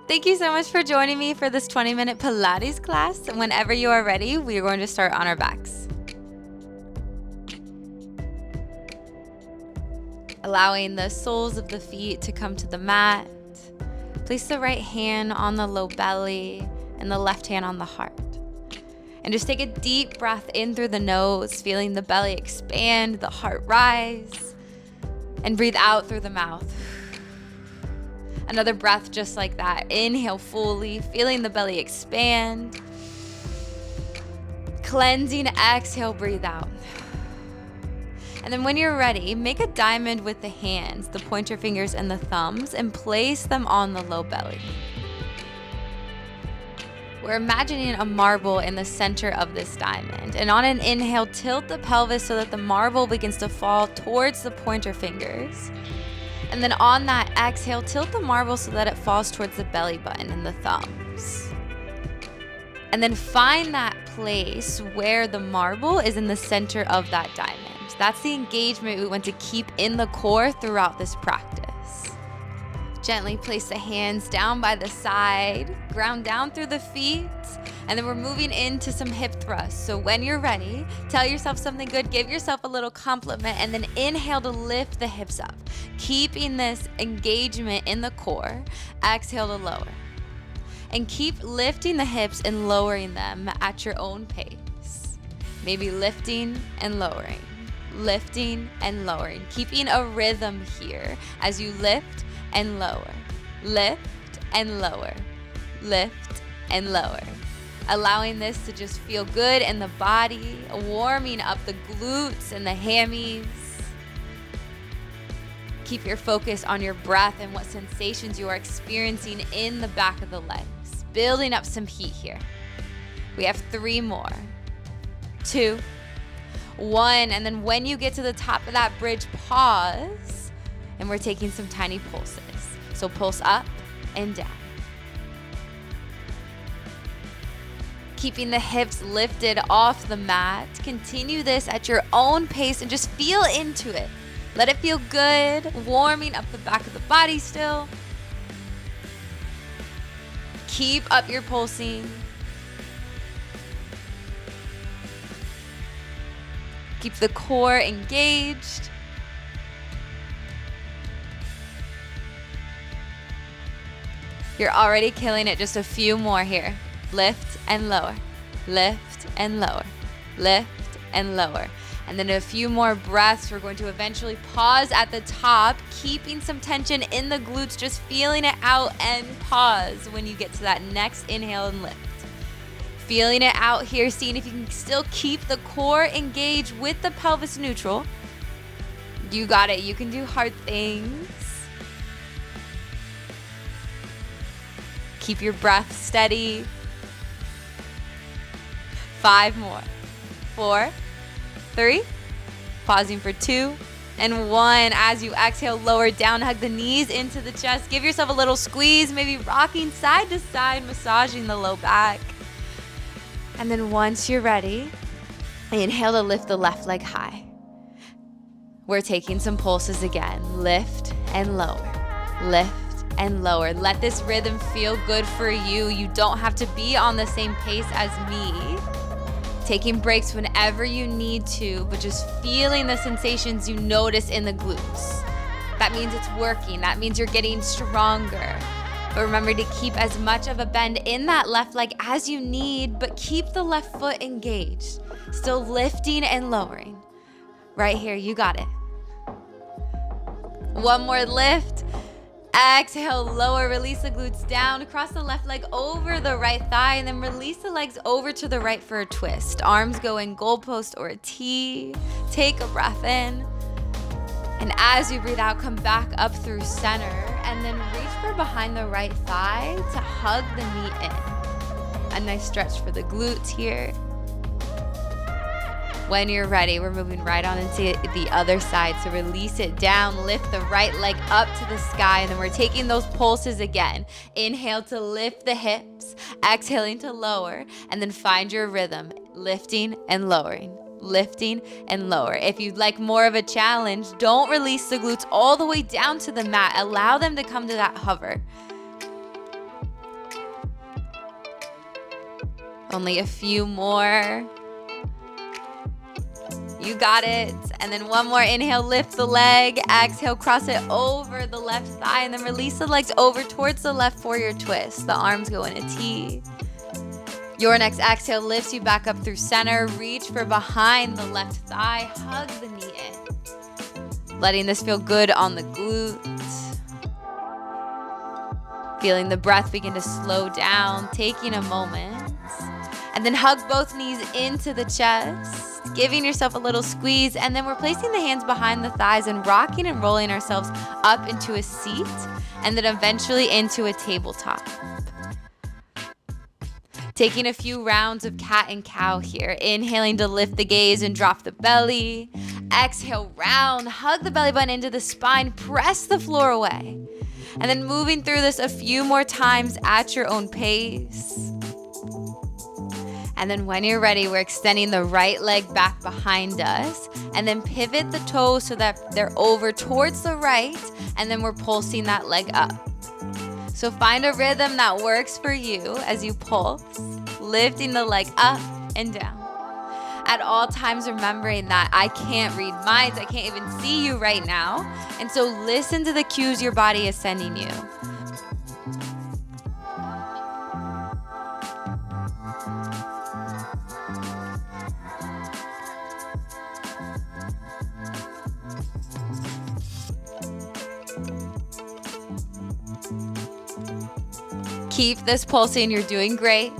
Thank you so much for joining me for this 20-minute Pilates class. Whenever you are ready, we are going to start on our backs. Allowing the soles of the feet to come to the mat. Place the right hand on the low belly and the left hand on the heart. And just take a deep breath in through the nose, feeling the belly expand, the heart rise, and breathe out through the mouth. Another breath just like that. Inhale fully, feeling the belly expand. Cleansing, exhale, breathe out. And then when you're ready, make a diamond with the hands, the pointer fingers and the thumbs, and place them on the low belly. We're imagining a marble in the center of this diamond. And on an inhale, tilt the pelvis so that the marble begins to fall towards the pointer fingers. And then on that exhale, tilt the marble so that it falls towards the belly button and the thumbs. And then find that place where the marble is in the center of that diamond. That's the engagement we want to keep in the core throughout this practice. Gently place the hands down by the side, ground down through the feet, and then we're moving into some hip thrusts. So when you're ready, tell yourself something good, give yourself a little compliment, and then inhale to lift the hips up. Keeping this engagement in the core, exhale to lower. And keep lifting the hips and lowering them at your own pace. Maybe lifting and lowering, keeping a rhythm here as you lift and lower, lift and lower, lift and lower. Allowing this to just feel good in the body, warming up the glutes and the hammies. Keep your focus on your breath and what sensations you are experiencing in the back of the legs. Building up some heat here. We have 3 more. 2, 1, and then when you get to the top of that bridge, pause. And we're taking some tiny pulses. So pulse up and down. Keeping the hips lifted off the mat. Continue this at your own pace and just feel into it. Let it feel good, warming up the back of the body still. Keep up your pulsing. Keep the core engaged. You're already killing it. Just a few more here. Lift and lower, lift and lower, lift and lower. And then a few more breaths. We're going to eventually pause at the top, keeping some tension in the glutes, just feeling it out, and pause when you get to that next inhale and lift. Feeling it out here, seeing if you can still keep the core engaged with the pelvis neutral. You got it. You can do hard things. Keep your breath steady. 5 more. 4, 3, pausing for 2, and 1. As you exhale, lower down, hug the knees into the chest. Give yourself a little squeeze, maybe rocking side to side, massaging the low back. And then once you're ready, inhale to lift the left leg high. We're taking some pulses again. Lift and lower, lift and lower. Let this rhythm feel good for you. You don't have to be on the same pace as me. Taking breaks whenever you need to, but just feeling the sensations you notice in the glutes. That means it's working. That means you're getting stronger. But remember to keep as much of a bend in that left leg as you need, but keep the left foot engaged. Still lifting and lowering. Right here, you got it. One more lift. Exhale, lower, release the glutes down, cross the left leg over the right thigh, and then release the legs over to the right for a twist. Arms go in goalpost or a T. Take a breath in. And as you breathe out, come back up through center, and then reach for behind the right thigh to hug the knee in. A nice stretch for the glutes here. When you're ready, we're moving right on into the other side. So release it down, lift the right leg up to the sky, and then we're taking those pulses again. Inhale to lift the hips, exhaling to lower, and then find your rhythm, lifting and lowering, lifting and lower. If you'd like more of a challenge, don't release the glutes all the way down to the mat. Allow them to come to that hover. Only a few more. You got it. And then one more. Inhale, lift the leg. Exhale, cross it over the left thigh. And then release the legs over towards the left for your twist. The arms go in a T. Your next exhale lifts you back up through center. Reach for behind the left thigh. Hug the knee in. Letting this feel good on the glutes. Feeling the breath begin to slow down. Taking a moment. And then hug both knees into the chest. Giving yourself a little squeeze, and then we're placing the hands behind the thighs and rocking and rolling ourselves up into a seat, and then eventually into a tabletop. Taking a few rounds of cat and cow here. Inhaling to lift the gaze and drop the belly. Exhale, round, hug the belly button into the spine, press the floor away. And then moving through this a few more times at your own pace. And then when you're ready, we're extending the right leg back behind us, and then pivot the toes so that they're over towards the right, and then we're pulsing that leg up. So find a rhythm that works for you as you pulse, lifting the leg up and down. At all times, remembering that I can't read minds, I can't even see you right now, and so listen to the cues your body is sending you. Keep this pulsing, you're doing great.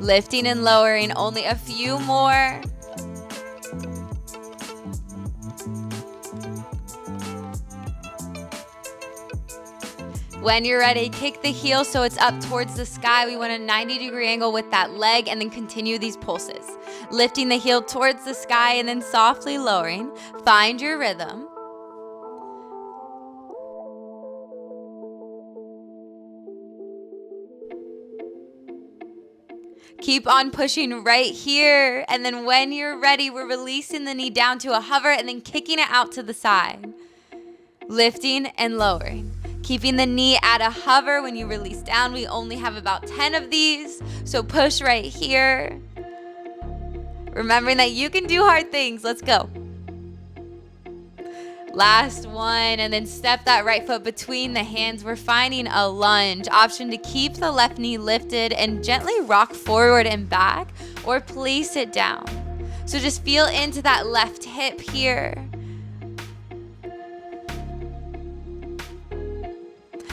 Lifting and lowering, only a few more. When you're ready, kick the heel so it's up towards the sky. We want a 90-degree angle with that leg, and then continue these pulses. Lifting the heel towards the sky and then softly lowering. Find your rhythm. Keep on pushing right here. And then when you're ready, we're releasing the knee down to a hover and then kicking it out to the side. Lifting and lowering. Keeping the knee at a hover when you release down. We only have about 10 of these, so push right here. Remembering that you can do hard things. Let's go. Last one, and then step that right foot between the hands. We're finding a lunge. Option to keep the left knee lifted and gently rock forward and back, or place it down. So just feel into that left hip here.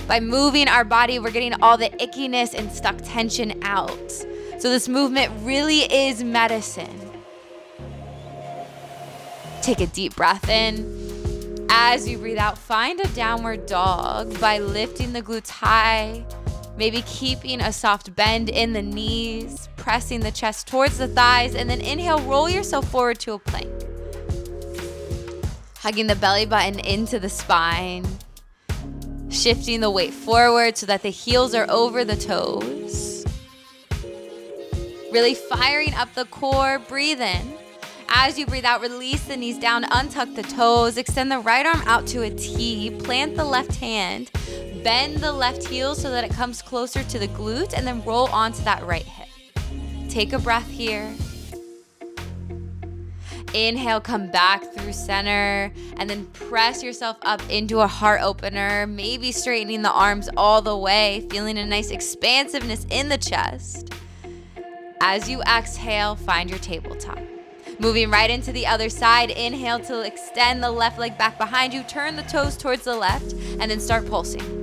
By moving our body, we're getting all the ickiness and stuck tension out. So this movement really is medicine. Take a deep breath in. As you breathe out, find a downward dog by lifting the glutes high, maybe keeping a soft bend in the knees, pressing the chest towards the thighs, and then inhale, roll yourself forward to a plank. Hugging the belly button into the spine, shifting the weight forward so that the heels are over the toes. Really firing up the core, breathe in. As you breathe out, release the knees down, untuck the toes, extend the right arm out to a T, plant the left hand, bend the left heel so that it comes closer to the glute, and then roll onto that right hip. Take a breath here. Inhale, come back through center, and then press yourself up into a heart opener, maybe straightening the arms all the way, feeling a nice expansiveness in the chest. As you exhale, find your tabletop. Moving right into the other side, inhale to extend the left leg back behind you, turn the toes towards the left, and then start pulsing.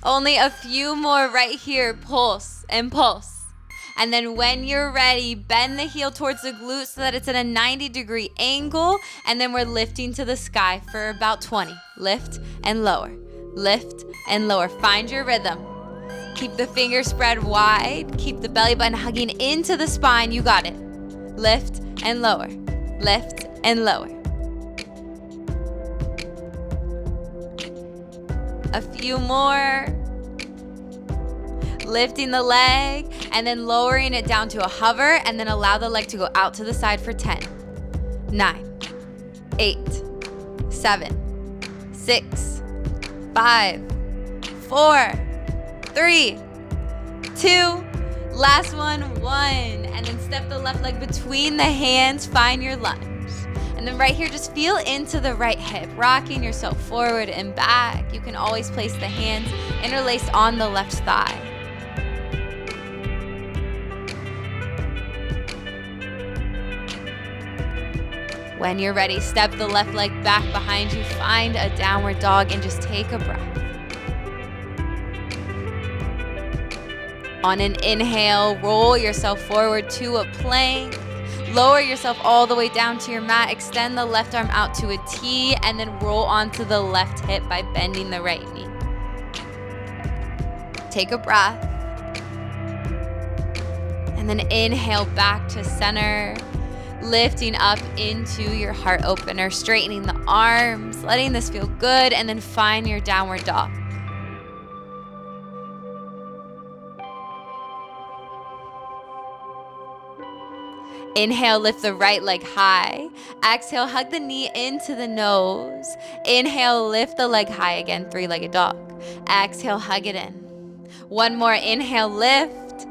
Only a few more right here. Pulse and pulse. And then when you're ready, bend the heel towards the glute so that it's at a 90-degree angle. And then we're lifting to the sky for about 20. Lift and lower. Lift and lower. Find your rhythm. Keep the fingers spread wide. Keep the belly button hugging into the spine. You got it. Lift and lower. Lift and lower. A few more. Lifting the leg and then lowering it down to a hover, and then allow the leg to go out to the side for 10, 9, 8, 7, 6, 5, 4, 3, 2, last one, 1. And then step the left leg between the hands, find your lunge. And then right here, just feel into the right hip, rocking yourself forward and back. You can always place the hands interlaced on the left thigh. When you're ready, step the left leg back behind you, find a downward dog, and just take a breath. On an inhale, roll yourself forward to a plank. Lower yourself all the way down to your mat. Extend the left arm out to a T, and then roll onto the left hip by bending the right knee. Take a breath. And then inhale back to center. Lifting up into your heart opener, straightening the arms, letting this feel good, and then find your downward dog. Inhale, lift the right leg high. Exhale, hug the knee into the nose. Inhale, lift the leg high again, three-legged dog. Exhale, hug it in. One more, inhale, lift.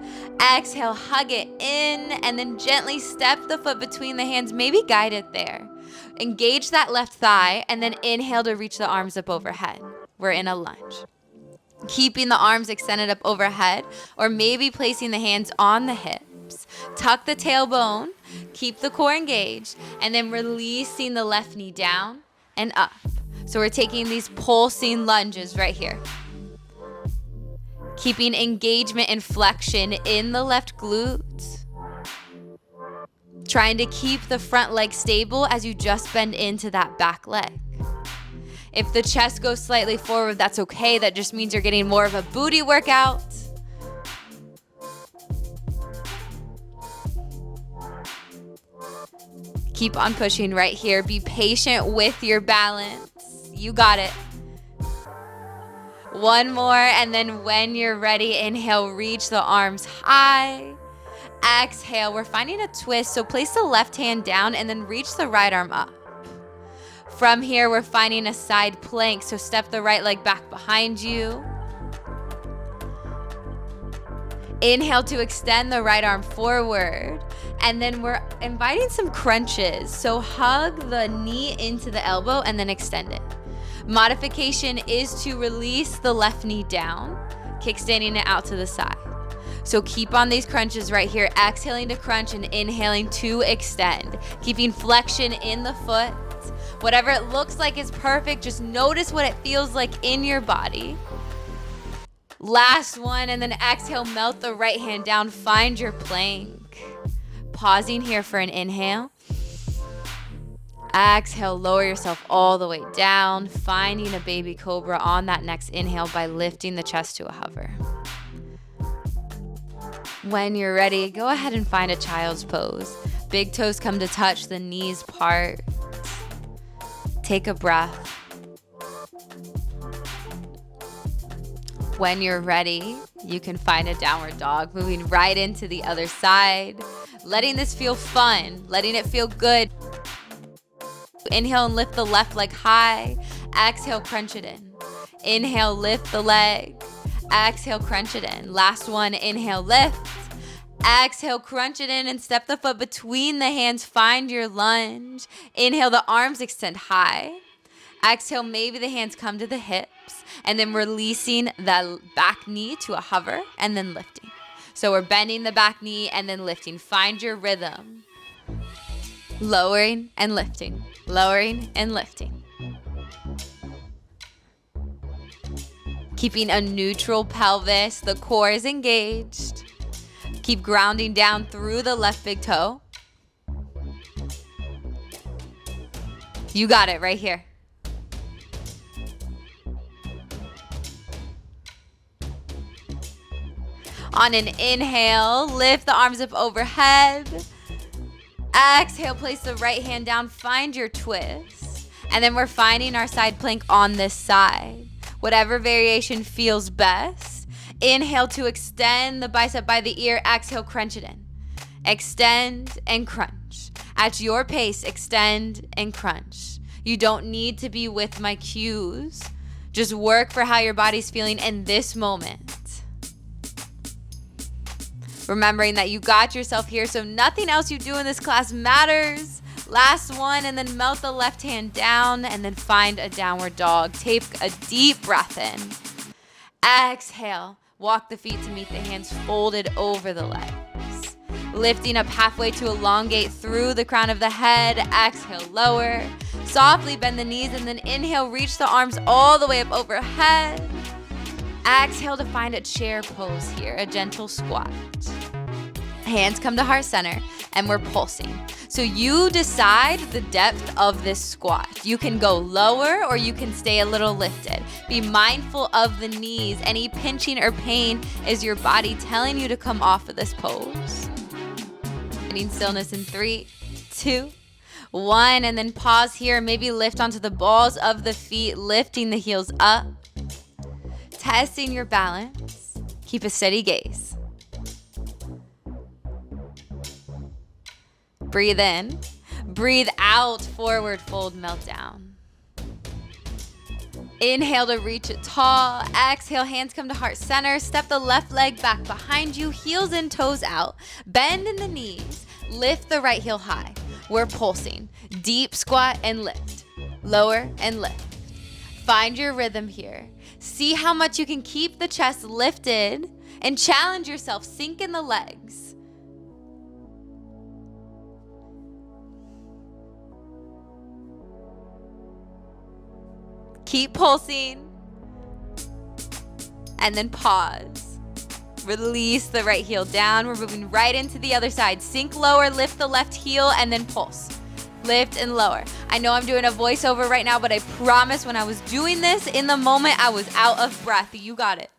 Exhale, hug it in, and then gently step the foot between the hands, maybe guide it there. Engage that left thigh, and then inhale to reach the arms up overhead. We're in a lunge. Keeping the arms extended up overhead, or maybe placing the hands on the hips. Tuck the tailbone, keep the core engaged, and then releasing the left knee down and up. So we're taking these pulsing lunges right here. Keeping engagement and flexion in the left glute. Trying to keep the front leg stable as you just bend into that back leg. If the chest goes slightly forward, that's okay. That just means you're getting more of a booty workout. Keep on pushing right here. Be patient with your balance. You got it. One more, and then when you're ready, inhale, reach the arms high. Exhale, we're finding a twist, so place the left hand down and then reach the right arm up. From here, we're finding a side plank, so step the right leg back behind you. Inhale to extend the right arm forward, and then we're inviting some crunches, so hug the knee into the elbow and then extend it. Modification is to release the left knee down, kickstanding it out to the side. So keep on these crunches right here, exhaling to crunch and inhaling to extend. Keeping flexion in the foot. Whatever it looks like is perfect. Just notice what it feels like in your body. Last one, and then exhale, melt the right hand down, find your plank. Pausing here for an inhale. Exhale, lower yourself all the way down, finding a baby cobra on that next inhale by lifting the chest to a hover. When you're ready, go ahead and find a child's pose. Big toes come to touch, the knees part. Take a breath. When you're ready, you can find a downward dog, moving right into the other side, letting this feel fun, letting it feel good. Inhale and lift the left leg high. Exhale, crunch it in. Inhale, lift the leg. Exhale, crunch it in. Last one, inhale, lift. Exhale, crunch it in and step the foot between the hands. Find your lunge. Inhale, the arms extend high. Exhale, maybe the hands come to the hips, and then releasing the back knee to a hover and then lifting. So we're bending the back knee and then lifting. Find your rhythm. Lowering and lifting. Lowering and lifting. Keeping a neutral pelvis. The core is engaged. Keep grounding down through the left big toe. You got it right here. On an inhale, lift the arms up overhead. Exhale, place the right hand down, find your twist. And then we're finding our side plank on this side. Whatever variation feels best. Inhale to extend the bicep by the ear. Exhale, crunch it in. Extend and crunch. At your pace, extend and crunch. You don't need to be with my cues. Just work for how your body's feeling in this moment. Remembering that you got yourself here, so nothing else you do in this class matters. Last one, and then melt the left hand down, and then find a downward dog. Take a deep breath in. Exhale, walk the feet to meet the hands folded over the legs. Lifting up halfway to elongate through the crown of the head. Exhale, lower. Softly bend the knees, and then inhale, reach the arms all the way up overhead. Exhale to find a chair pose here, a gentle squat. Hands come to heart center, and we're pulsing. So you decide the depth of this squat. You can go lower or you can stay a little lifted. Be mindful of the knees. Any pinching or pain is your body telling you to come off of this pose. Finding stillness in 3, 2, 1, and then pause here. Maybe lift onto the balls of the feet, lifting the heels up. Testing your balance. Keep a steady gaze. Breathe in. Breathe out, forward fold, melt down. Inhale to reach it tall. Exhale, hands come to heart center. Step the left leg back behind you, heels in, toes out. Bend in the knees. Lift the right heel high. We're pulsing. Deep squat and lift. Lower and lift. Find your rhythm here. See how much you can keep the chest lifted and challenge yourself. Sink in the legs. Keep pulsing. And then pause. Release the right heel down. We're moving right into the other side. Sink lower, lift the left heel, and then pulse. Lift and lower. I know I'm doing a voiceover right now, but I promise when I was doing this in the moment, I was out of breath. You got it.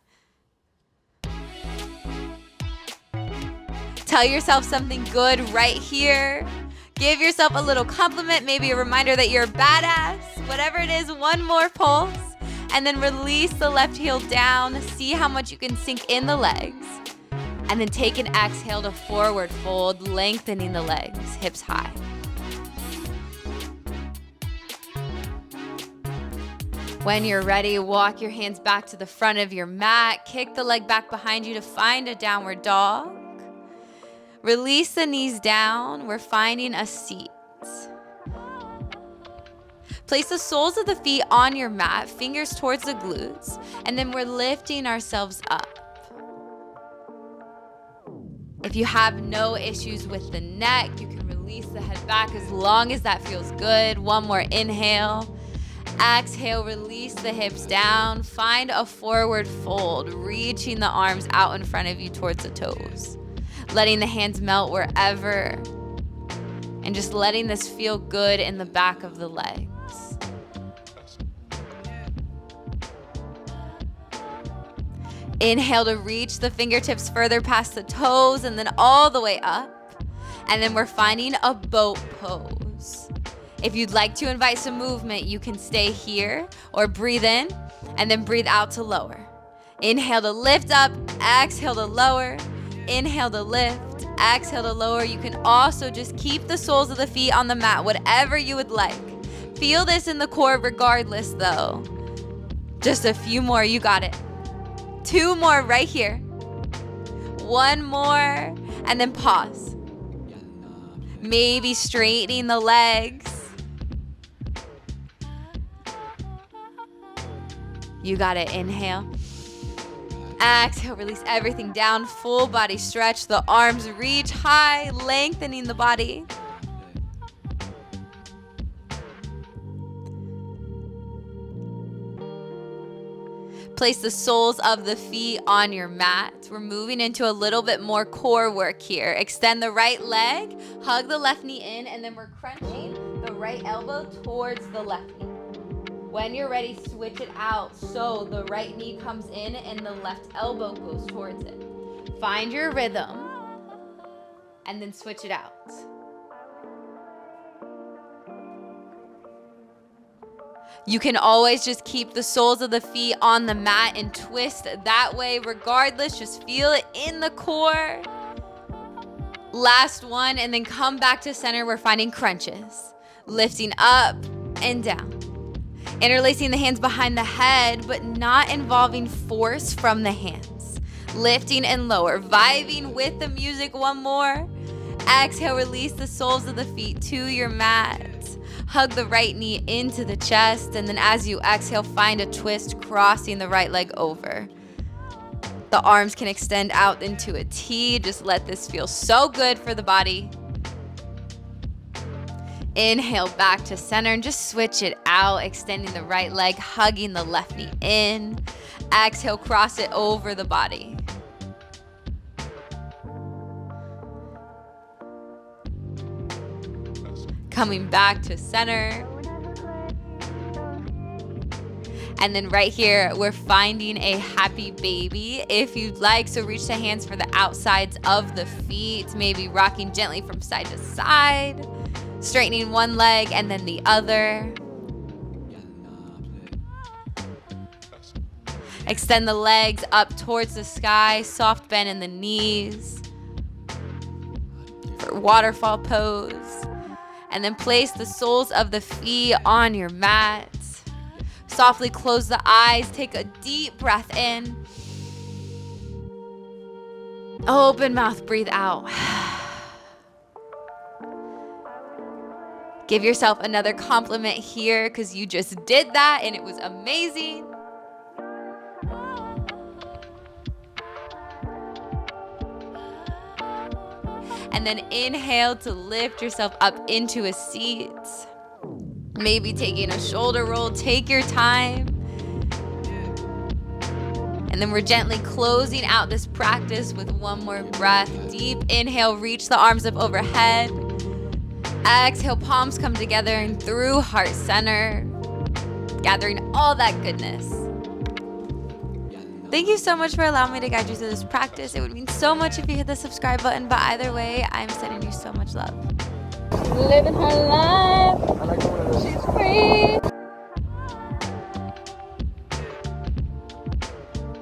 Tell yourself something good right here. Give yourself a little compliment, maybe a reminder that you're a badass. Whatever it is, one more pulse. And then release the left heel down. See how much you can sink in the legs. And then take an exhale to forward fold, lengthening the legs, hips high. When you're ready, walk your hands back to the front of your mat. Kick the leg back behind you to find a downward dog. Release the knees down. We're finding a seat. Place the soles of the feet on your mat, fingers towards the glutes, and then we're lifting ourselves up. If you have no issues with the neck, you can release the head back as long as that feels good. One more inhale. Exhale, release the hips down. Find a forward fold, reaching the arms out in front of you towards the toes. Letting the hands melt wherever. And just letting this feel good in the back of the legs. Inhale to reach the fingertips further past the toes and then all the way up. And then we're finding a boat pose. If you'd like to invite some movement, you can stay here or breathe in and then breathe out to lower. Inhale to lift up, exhale to lower. Inhale to lift, exhale to lower. You can also just keep the soles of the feet on the mat, whatever you would like. Feel this in the core regardless though. Just a few more, you got it. 2 more right here. 1 more, and then pause. Maybe straightening the legs. You got it, inhale. Exhale, release everything down, full body stretch. The arms reach high, lengthening the body. place the soles of the feet on your mat. We're moving into a little bit more core work here. Extend the right leg, hug the left knee in, and then we're crunching the right elbow towards the left knee. When you're ready, switch it out. So the right knee comes in and the left elbow goes towards it. Find your rhythm and then switch it out. You can always just keep the soles of the feet on the mat and twist that way regardless. Just feel it in the core. Last one, and then come back to center. We're finding crunches. Lifting up and down. Interlacing the hands behind the head, but not involving force from the hands. Lifting and lower. Vibing with the music. One more. Exhale, release the soles of the feet to your mat. Hug the right knee into the chest, and then as you exhale, find a twist, crossing the right leg over. The arms can extend out into a T. Just let this feel so good for the body. Inhale back to center and just switch it out, extending the right leg, hugging the left knee in. Exhale, cross it over the body. Coming back to center. And then right here, we're finding a happy baby if you'd like. So reach the hands for the outsides of the feet, maybe rocking gently from side to side, straightening one leg and then the other. Extend the legs up towards the sky, soft bend in the knees for waterfall pose. And then place the soles of the feet on your mat. Softly close the eyes. Take a deep breath in. Open mouth, breathe out. Give yourself another compliment here because you just did that and it was amazing. And then inhale to lift yourself up into a seat. Maybe taking a shoulder roll. Take your time. And then we're gently closing out this practice with one more breath. Deep inhale, reach the arms up overhead. Exhale, palms come together and through heart center, gathering all that goodness. Thank you so much for allowing me to guide you through this practice. It would mean so much if you hit the subscribe button, but either way, I'm sending you so much love. Living her life. She's free.